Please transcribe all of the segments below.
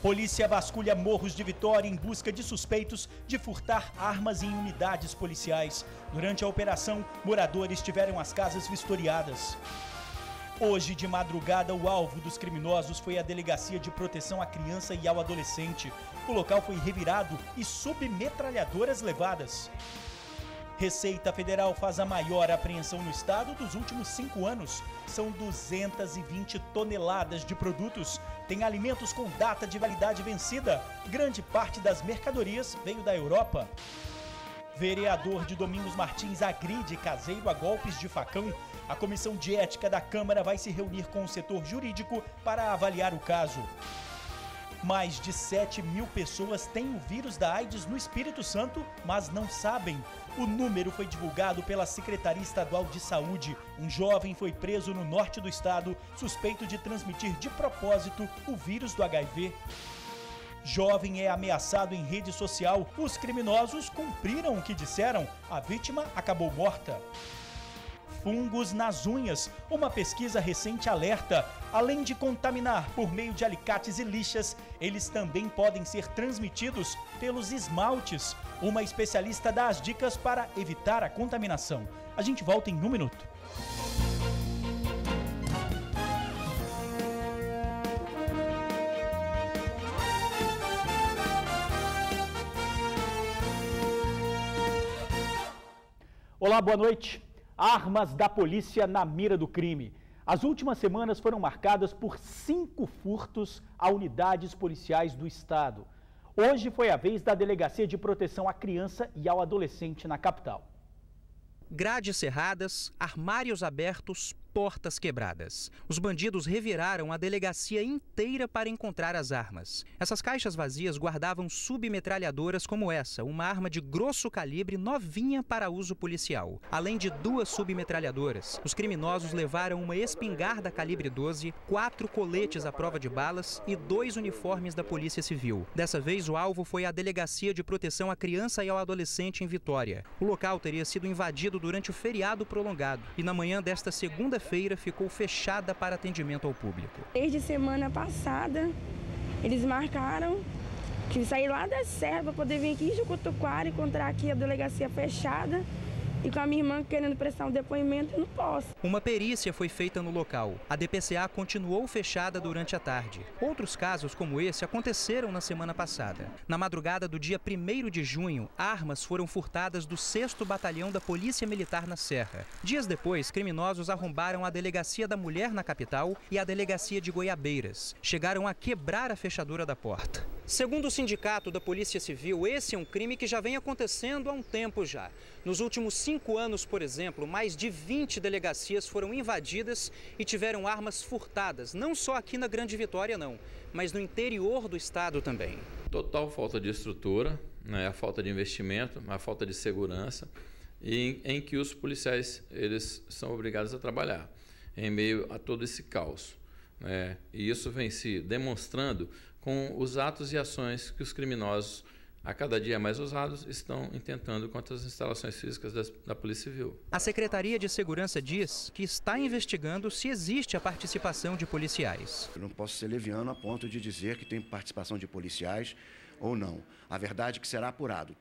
Polícia vasculha morros de Vitória em busca de suspeitos de furtar armas em unidades policiais. Durante a operação, moradores tiveram as casas vistoriadas. Hoje de madrugada, o alvo dos criminosos foi a Delegacia de Proteção à Criança e ao Adolescente. O local foi revirado e submetralhadoras levadas. Receita Federal faz a maior apreensão no estado dos últimos 5 anos. São 220 toneladas de produtos. Tem alimentos com data de validade vencida. Grande parte das mercadorias veio da Europa. Vereador de Domingos Martins agride caseiro a golpes de facão. A Comissão de Ética da Câmara vai se reunir com o setor jurídico para avaliar o caso. Mais de 7.000 pessoas têm o vírus da AIDS no Espírito Santo, mas não sabem. O número foi divulgado pela Secretaria Estadual de Saúde. Um jovem foi preso no norte do estado, suspeito de transmitir de propósito o vírus do HIV. Jovem é ameaçado em rede social. Os criminosos cumpriram o que disseram. A vítima acabou morta. Fungos nas unhas. Uma pesquisa recente alerta. Além de contaminar por meio de alicates e lixas, eles também podem ser transmitidos pelos esmaltes. Uma especialista dá as dicas para evitar a contaminação. A gente volta em um minuto. Olá, boa noite. Armas da polícia na mira do crime. As últimas semanas foram marcadas por 5 furtos a unidades policiais do estado. Hoje foi a vez da Delegacia de Proteção à Criança e ao Adolescente na capital. Grades cerradas, armários abertos, portas quebradas. Os bandidos reviraram a delegacia inteira para encontrar as armas. Essas caixas vazias guardavam submetralhadoras como essa, uma arma de grosso calibre novinha para uso policial. Além de 2 submetralhadoras, os criminosos levaram uma espingarda calibre 12, 4 coletes à prova de balas e 2 uniformes da Polícia Civil. Dessa vez, o alvo foi a Delegacia de Proteção à Criança e ao Adolescente em Vitória. O local teria sido invadido durante o feriado prolongado e na manhã desta segunda-feira ficou fechada para atendimento ao público. Desde semana passada, eles marcaram que sair lá da Serra para poder vir aqui em Jucutuquara, encontrar aqui a delegacia fechada. E com a minha irmã querendo prestar um depoimento, eu não posso. Uma perícia foi feita no local. A DPCA continuou fechada durante a tarde. Outros casos como esse aconteceram na semana passada. Na madrugada do dia 1º de junho, armas foram furtadas do 6º Batalhão da Polícia Militar na Serra. Dias depois, criminosos arrombaram a Delegacia da Mulher na capital e a Delegacia de Goiabeiras. Chegaram a quebrar a fechadura da porta. Segundo o Sindicato da Polícia Civil, esse é um crime que já vem acontecendo há um tempo já. Nos últimos 5 anos, por exemplo, mais de 20 delegacias foram invadidas e tiveram armas furtadas, não só aqui na Grande Vitória, não, mas no interior do estado também. Total falta de estrutura, né, a falta de investimento, a falta de segurança, em que os policiais eles são obrigados a trabalhar em meio a todo esse caos. E isso vem se demonstrando com os atos e ações que os criminosos, a cada dia mais ousados, estão intentando contra as instalações físicas da Polícia Civil. A Secretaria de Segurança diz que está investigando se existe a participação de policiais. Eu não posso ser leviano a ponto de dizer que tem participação de policiais ou não. A verdade é que será apurado.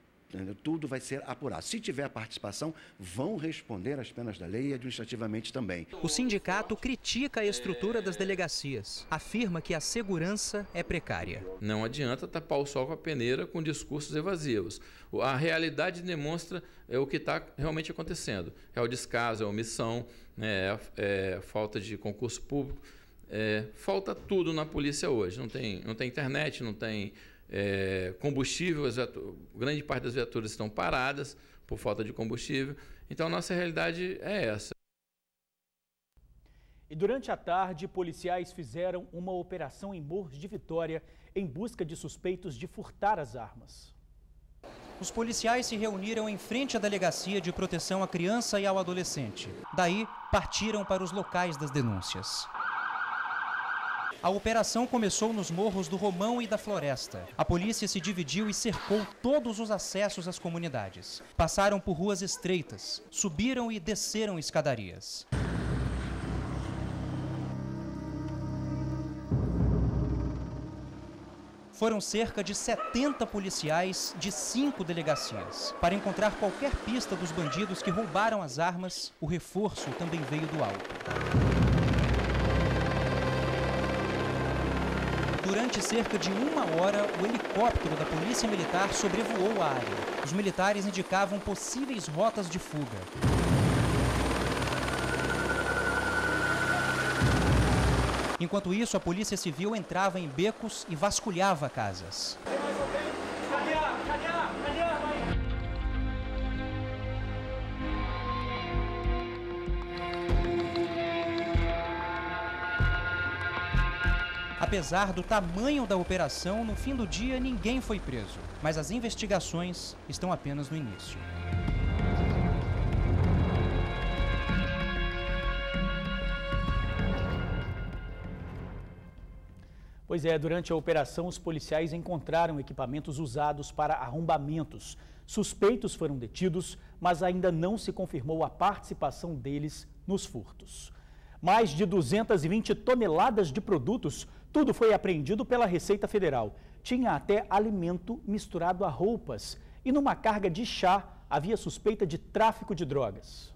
Tudo vai ser apurado. Se tiver participação, vão responder às penas da lei e administrativamente também. O sindicato critica a estrutura das delegacias. Afirma que a segurança é precária. Não adianta tapar o sol com a peneira com discursos evasivos. A realidade demonstra o que está realmente acontecendo. É o descaso, é a omissão, é a falta de concurso público. Falta tudo na polícia hoje. Não tem internet, não tem combustível, grande parte das viaturas estão paradas por falta de combustível. Então, a nossa realidade é essa. E durante a tarde, policiais fizeram uma operação em Morros de Vitória em busca de suspeitos de furtar as armas. Os policiais se reuniram em frente à Delegacia de Proteção à Criança e ao Adolescente. Daí, partiram para os locais das denúncias. A operação começou nos morros do Romão e da Floresta. A polícia se dividiu e cercou todos os acessos às comunidades. Passaram por ruas estreitas, subiram e desceram escadarias. Foram cerca de 70 policiais de 5 delegacias. Para encontrar qualquer pista dos bandidos que roubaram as armas, o reforço também veio do alto. Durante cerca de 1 hora, o helicóptero da Polícia Militar sobrevoou a área. Os militares indicavam possíveis rotas de fuga. Enquanto isso, a Polícia Civil entrava em becos e vasculhava casas. Apesar do tamanho da operação, no fim do dia ninguém foi preso. Mas as investigações estão apenas no início. Pois é, durante a operação, os policiais encontraram equipamentos usados para arrombamentos. Suspeitos foram detidos, mas ainda não se confirmou a participação deles nos furtos. Mais de 220 toneladas de produtos, tudo foi apreendido pela Receita Federal. Tinha até alimento misturado a roupas. E numa carga de chá, havia suspeita de tráfico de drogas.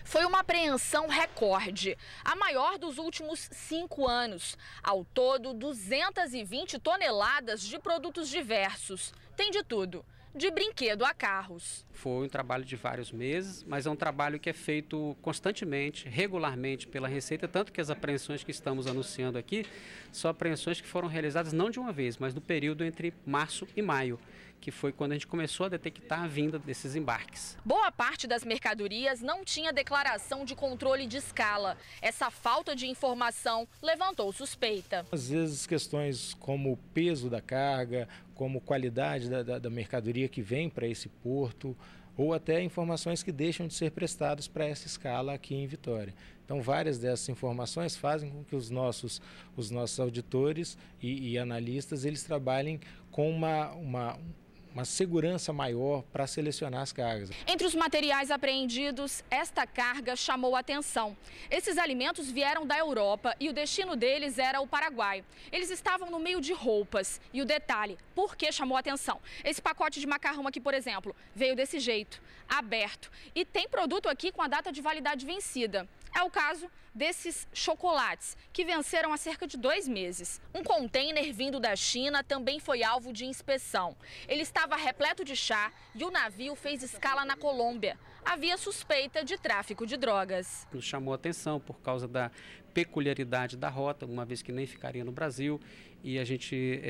Foi uma apreensão recorde, a maior dos últimos 5 anos. Ao todo, 220 toneladas de produtos diversos. Tem de tudo, de brinquedo a carros. Foi um trabalho de vários meses, mas é um trabalho que é feito constantemente, regularmente pela Receita, tanto que as apreensões que estamos anunciando aqui são apreensões que foram realizadas não de uma vez, mas no período entre março e maio, que foi quando a gente começou a detectar a vinda desses embarques. Boa parte das mercadorias não tinha declaração de controle de escala. Essa falta de informação levantou suspeita. Às vezes questões como o peso da carga, como qualidade da mercadoria que vem para esse porto, ou até informações que deixam de ser prestadas para essa escala aqui em Vitória. Então, várias dessas informações fazem com que os nossos auditores e analistas eles trabalhem com uma segurança maior para selecionar as cargas. Entre os materiais apreendidos, esta carga chamou a atenção. Esses alimentos vieram da Europa e o destino deles era o Paraguai. Eles estavam no meio de roupas. E o detalhe, por que chamou a atenção? Esse pacote de macarrão aqui, por exemplo, veio desse jeito, aberto. E tem produto aqui com a data de validade vencida. É o caso desses chocolates, que venceram há cerca de 2 meses. Um container vindo da China também foi alvo de inspeção. Ele estava repleto de chá e o navio fez escala na Colômbia. Havia suspeita de tráfico de drogas. Nos chamou a atenção por causa da peculiaridade da rota, uma vez que nem ficaria no Brasil, e a gente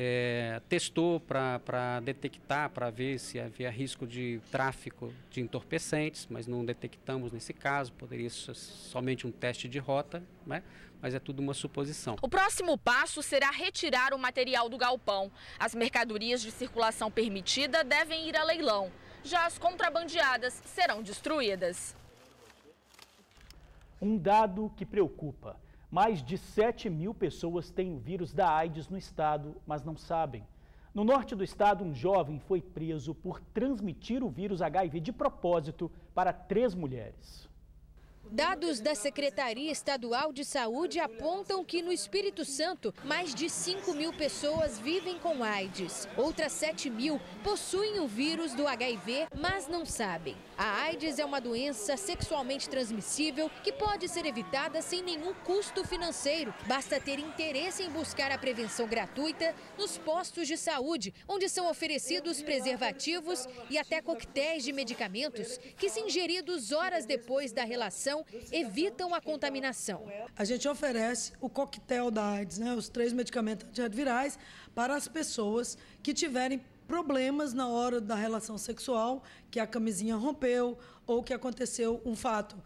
testou para detectar, para ver se havia risco de tráfico de entorpecentes, mas não detectamos nesse caso, poderia ser somente um teste de rota, né? Mas é tudo uma suposição. O próximo passo será retirar o material do galpão. As mercadorias de circulação permitida devem ir a leilão. Já as contrabandeadas serão destruídas. Um dado que preocupa. Mais de 7.000 pessoas têm o vírus da AIDS no estado, mas não sabem. No norte do estado, um jovem foi preso por transmitir o vírus HIV de propósito para 3 mulheres. Dados da Secretaria Estadual de Saúde apontam que no Espírito Santo, mais de 5.000 pessoas vivem com AIDS. Outras 7.000 possuem o vírus do HIV, mas não sabem. A AIDS é uma doença sexualmente transmissível que pode ser evitada sem nenhum custo financeiro. Basta ter interesse em buscar a prevenção gratuita nos postos de saúde, onde são oferecidos preservativos e até coquetéis de medicamentos que, se ingeridos horas depois da relação, evitam a contaminação. A gente oferece o coquetel da AIDS, né, os 3 medicamentos antirretrovirais para as pessoas que tiverem problemas na hora da relação sexual, que a camisinha rompeu ou que aconteceu um fato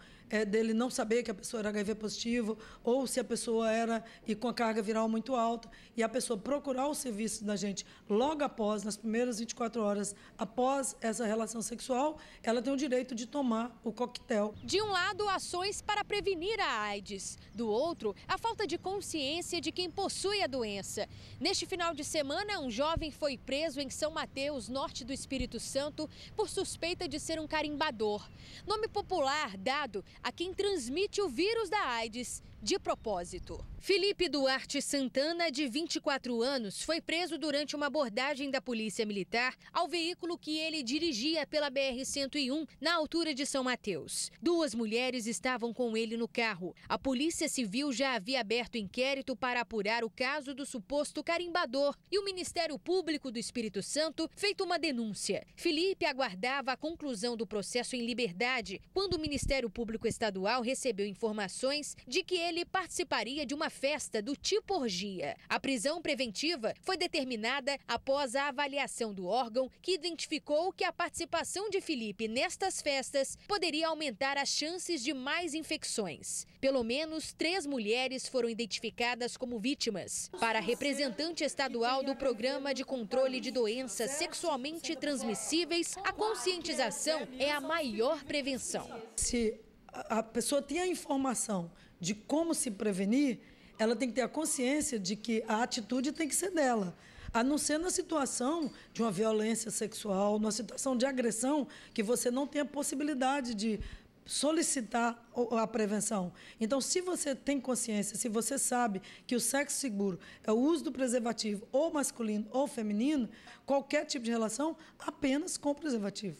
dele não saber que a pessoa era HIV positivo, ou se a pessoa era com a carga viral muito alta, e a pessoa procurar o serviço da gente logo após, nas primeiras 24 horas após essa relação sexual, ela tem o direito de tomar o coquetel. De um lado, ações para prevenir a AIDS. Do outro, a falta de consciência de quem possui a doença. Neste final de semana, um jovem foi preso em São Mateus, norte do Espírito Santo, por suspeita de ser um carimbador. Nome popular dado a quem transmite o vírus da AIDS de propósito. Felipe Duarte Santana, de 24 anos, foi preso durante uma abordagem da Polícia Militar ao veículo que ele dirigia pela BR-101, na altura de São Mateus. 2 mulheres estavam com ele no carro. A Polícia Civil já havia aberto inquérito para apurar o caso do suposto carimbador e o Ministério Público do Espírito Santo feito uma denúncia. Felipe aguardava a conclusão do processo em liberdade quando o Ministério Público Estadual recebeu informações de que ele participaria de uma festa do tipo orgia. A prisão preventiva foi determinada após a avaliação do órgão, que identificou que a participação de Felipe nestas festas poderia aumentar as chances de mais infecções. Pelo menos 3 mulheres foram identificadas como vítimas. Para a representante estadual do Programa de Controle de Doenças Sexualmente Transmissíveis, a conscientização é a maior prevenção. Se a pessoa tem a informação de como se prevenir, ela tem que ter a consciência de que a atitude tem que ser dela. A não ser na situação de uma violência sexual, numa situação de agressão, que você não tem a possibilidade de solicitar a prevenção. Então, se você tem consciência, se você sabe que o sexo seguro é o uso do preservativo ou masculino ou feminino, qualquer tipo de relação, apenas com preservativo.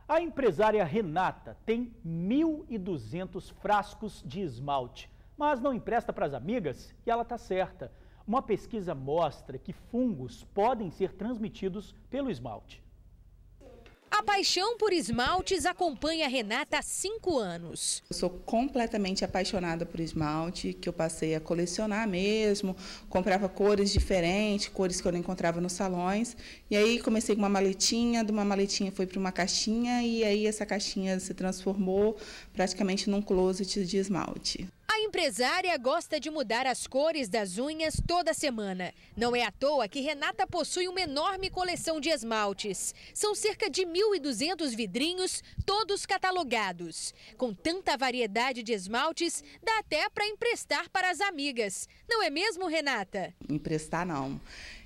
A empresária Renata tem 1.200 frascos de esmalte, mas não empresta para as amigas e ela está certa. Uma pesquisa mostra que fungos podem ser transmitidos pelo esmalte. A paixão por esmaltes acompanha a Renata há 5 anos. Eu sou completamente apaixonada por esmalte, que eu passei a colecionar mesmo, comprava cores diferentes, cores que eu não encontrava nos salões. E aí comecei com uma maletinha, de uma maletinha foi para uma caixinha e aí essa caixinha se transformou praticamente num closet de esmalte. A empresária gosta de mudar as cores das unhas toda semana. Não é à toa que Renata possui uma enorme coleção de esmaltes. São cerca de 1.200 vidrinhos, todos catalogados. Com tanta variedade de esmaltes, dá até para emprestar para as amigas. Não é mesmo, Renata? Emprestar, não.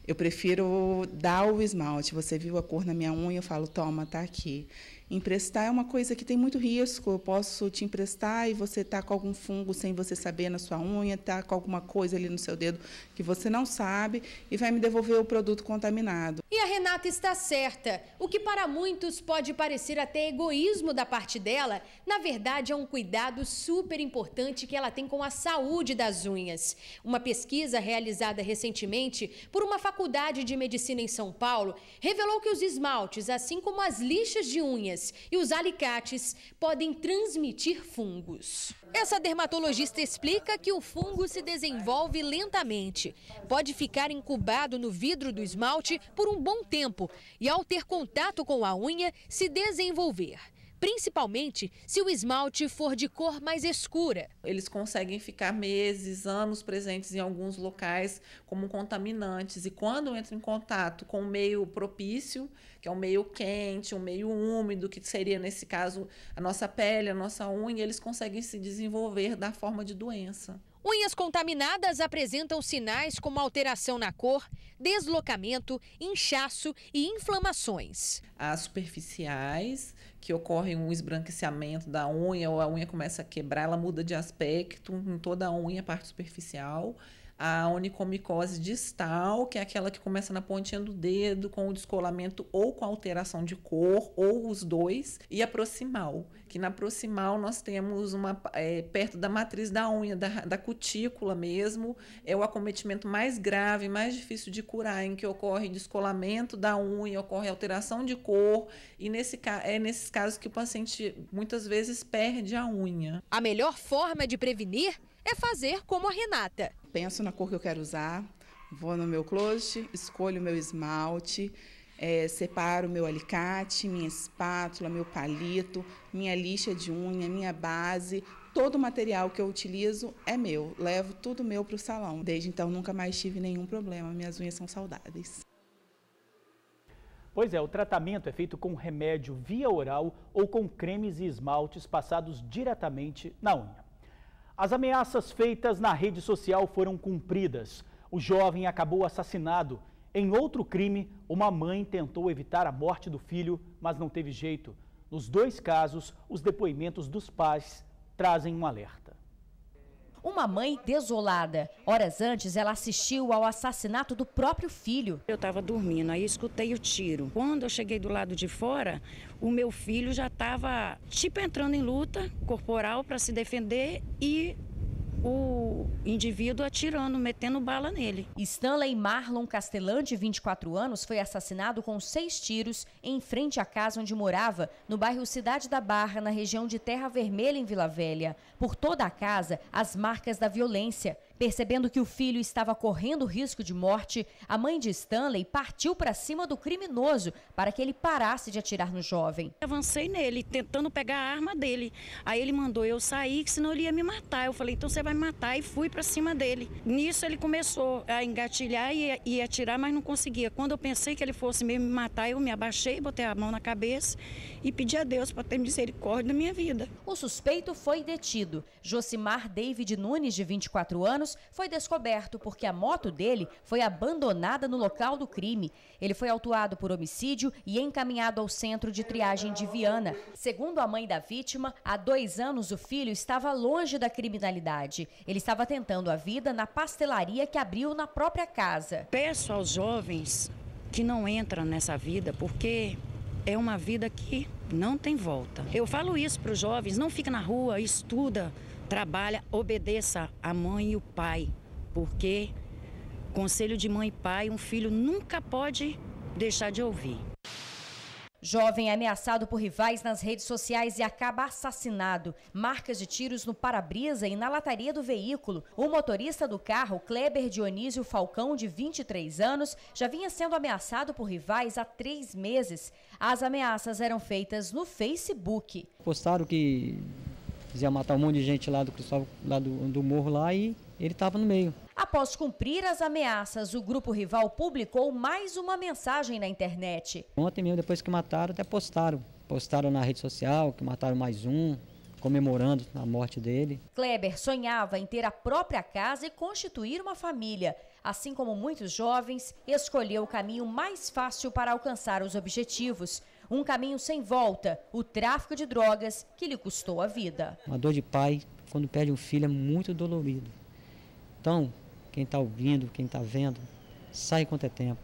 Eu prefiro dar o esmalte. Você viu a cor na minha unha, eu falo, toma, tá aqui. Emprestar é uma coisa que tem muito risco. Eu posso te emprestar e você tá com algum fungo sem você saber na sua unha, tá com alguma coisa ali no seu dedo que você não sabe e vai me devolver o produto contaminado. E a Renata está certa. O que para muitos pode parecer até egoísmo da parte dela, na verdade é um cuidado super importante que ela tem com a saúde das unhas. Uma pesquisa realizada recentemente por uma faculdade de medicina em São Paulo revelou que os esmaltes, assim como as lixas de unhas e os alicates, podem transmitir fungos. Essa dermatologista explica que o fungo se desenvolve lentamente. Pode ficar incubado no vidro do esmalte por um bom tempo e, ao ter contato com a unha, se desenvolver. Principalmente se o esmalte for de cor mais escura. Eles conseguem ficar meses, anos presentes em alguns locais como contaminantes. E quando entram em contato com um meio propício, que é um meio quente, um meio úmido, que seria, nesse caso, a nossa pele, a nossa unha, eles conseguem se desenvolver da forma de doença. Unhas contaminadas apresentam sinais como alteração na cor, deslocamento, inchaço e inflamações. As superficiais, que ocorre um esbranquecimento da unha, ou a unha começa a quebrar, ela muda de aspecto em toda a unha, parte superficial. A onicomicose distal, que é aquela que começa na pontinha do dedo, com o descolamento ou com alteração de cor, ou os dois. E a proximal, que na proximal nós temos perto da matriz da unha, da cutícula mesmo, é o acometimento mais grave, mais difícil de curar, em que ocorre descolamento da unha, ocorre alteração de cor, e nesses casos que o paciente muitas vezes perde a unha. A melhor forma de prevenir é fazer como a Renata. Penso na cor que eu quero usar, vou no meu closet, escolho o meu esmalte, separo o meu alicate, minha espátula, meu palito, minha lixa de unha, minha base. Todo o material que eu utilizo é meu, levo tudo meu para o salão. Desde então nunca mais tive nenhum problema, minhas unhas são saudáveis. Pois é, o tratamento é feito com remédio via oral ou com cremes e esmaltes passados diretamente na unha. As ameaças feitas na rede social foram cumpridas. O jovem acabou assassinado. Em outro crime, uma mãe tentou evitar a morte do filho, mas não teve jeito. Nos 2 casos, os depoimentos dos pais trazem um alerta. Uma mãe desolada. Horas antes, ela assistiu ao assassinato do próprio filho. Eu estava dormindo, aí escutei o tiro. Quando eu cheguei do lado de fora, o meu filho já estava entrando em luta corporal para se defender e o indivíduo atirando, metendo bala nele. Stanley Marlon Castellan, de 24 anos, foi assassinado com 6 tiros em frente à casa onde morava, no bairro Cidade da Barra, na região de Terra Vermelha, em Vila Velha. Por toda a casa, as marcas da violência. Percebendo que o filho estava correndo risco de morte, a mãe de Stanley partiu para cima do criminoso para que ele parasse de atirar no jovem. Avancei nele, tentando pegar a arma dele. Aí ele mandou eu sair, senão ele ia me matar. Eu falei, então você vai me matar, e fui para cima dele. Nisso ele começou a engatilhar e atirar, mas não conseguia. Quando eu pensei que ele fosse mesmo me matar, eu me abaixei, botei a mão na cabeça e pedi a Deus para ter misericórdia da minha vida. O suspeito foi detido. Josimar David Nunes, de 24 anos, foi descoberto porque a moto dele foi abandonada no local do crime. Ele foi autuado por homicídio e encaminhado ao centro de triagem de Viana. Segundo a mãe da vítima, há 2 anos o filho estava longe da criminalidade. Ele estava tentando a vida na pastelaria que abriu na própria casa. Peço aos jovens que não entram nessa vida porque é uma vida que não tem volta. Eu falo isso para os jovens, não fica na rua, estuda, trabalha, obedeça a mãe e o pai, porque conselho de mãe e pai, um filho nunca pode deixar de ouvir. Jovem é ameaçado por rivais nas redes sociais e acaba assassinado. Marcas de tiros no para-brisa e na lataria do veículo. O motorista do carro, Kleber Dionísio Falcão, de 23 anos, já vinha sendo ameaçado por rivais há 3 meses. As ameaças eram feitas no Facebook. Postaram que quisia matar um monte de gente lá do Cristóvão, lá do morro lá, e ele estava no meio. Após cumprir as ameaças, o grupo rival publicou mais uma mensagem na internet. Ontem mesmo, depois que mataram, até postaram. Postaram na rede social que mataram mais um, comemorando a morte dele. Kleber sonhava em ter a própria casa e constituir uma família. Assim como muitos jovens, escolheu o caminho mais fácil para alcançar os objetivos. Um caminho sem volta, o tráfico de drogas que lhe custou a vida. Uma dor de pai, quando perde um filho, é muito dolorido. Então, quem está ouvindo, quem está vendo, sai enquanto é tempo.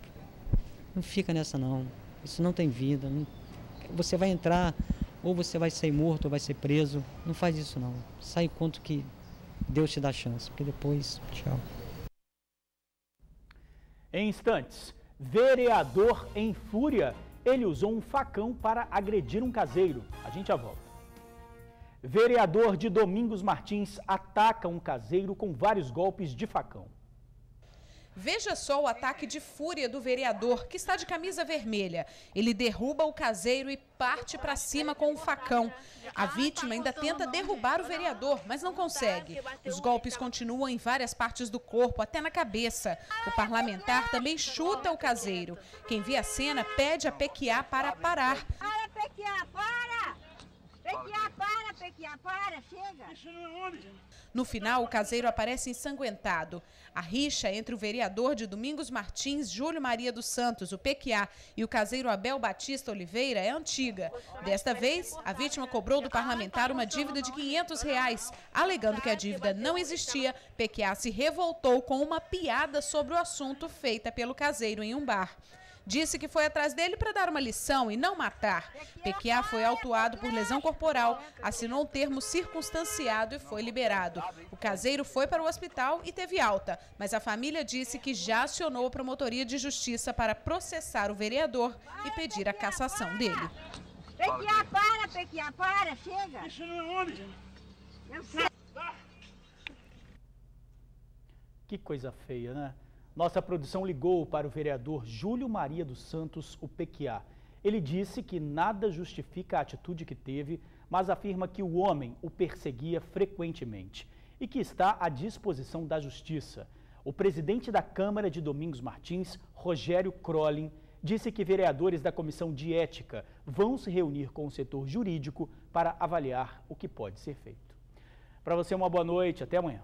Não fica nessa não, isso não tem vida. Não... Você vai entrar, ou você vai ser morto, ou vai ser preso. Não faz isso não, sai enquanto que Deus te dá chance, porque depois, tchau. Em instantes, vereador em fúria, ele usou um facão para agredir um caseiro. A gente já volta. Vereador de Domingos Martins ataca um caseiro com vários golpes de facão. Veja só o ataque de fúria do vereador, que está de camisa vermelha. Ele derruba o caseiro e parte para cima com um facão. A vítima ainda tenta derrubar o vereador, mas não consegue. Os golpes continuam em várias partes do corpo, até na cabeça. O parlamentar também chuta o caseiro. Quem vê a cena pede a PQA para parar. Para, PQA, para! PQA, para, chega! No final, o caseiro aparece ensanguentado. A rixa entre o vereador de Domingos Martins, Júlio Maria dos Santos, o PQA, e o caseiro Abel Batista Oliveira é antiga. Desta vez, a vítima cobrou do parlamentar uma dívida de R$500. Alegando que a dívida não existia, PQA se revoltou com uma piada sobre o assunto feita pelo caseiro em um bar. Disse que foi atrás dele para dar uma lição e não matar. PQA foi autuado por lesão corporal, assinou um termo circunstanciado e foi liberado. O caseiro foi para o hospital e teve alta, mas a família disse que já acionou a Promotoria de Justiça para processar o vereador e pedir a cassação dele. PQA, para, chega! Isso não é onde? Eu sei. Que coisa feia, né? Nossa produção ligou para o vereador Júlio Maria dos Santos, o PQA. Ele disse que nada justifica a atitude que teve, mas afirma que o homem o perseguia frequentemente e que está à disposição da justiça. O presidente da Câmara de Domingos Martins, Rogério Crolin, disse que vereadores da Comissão de Ética vão se reunir com o setor jurídico para avaliar o que pode ser feito. Para você, uma boa noite. Até amanhã.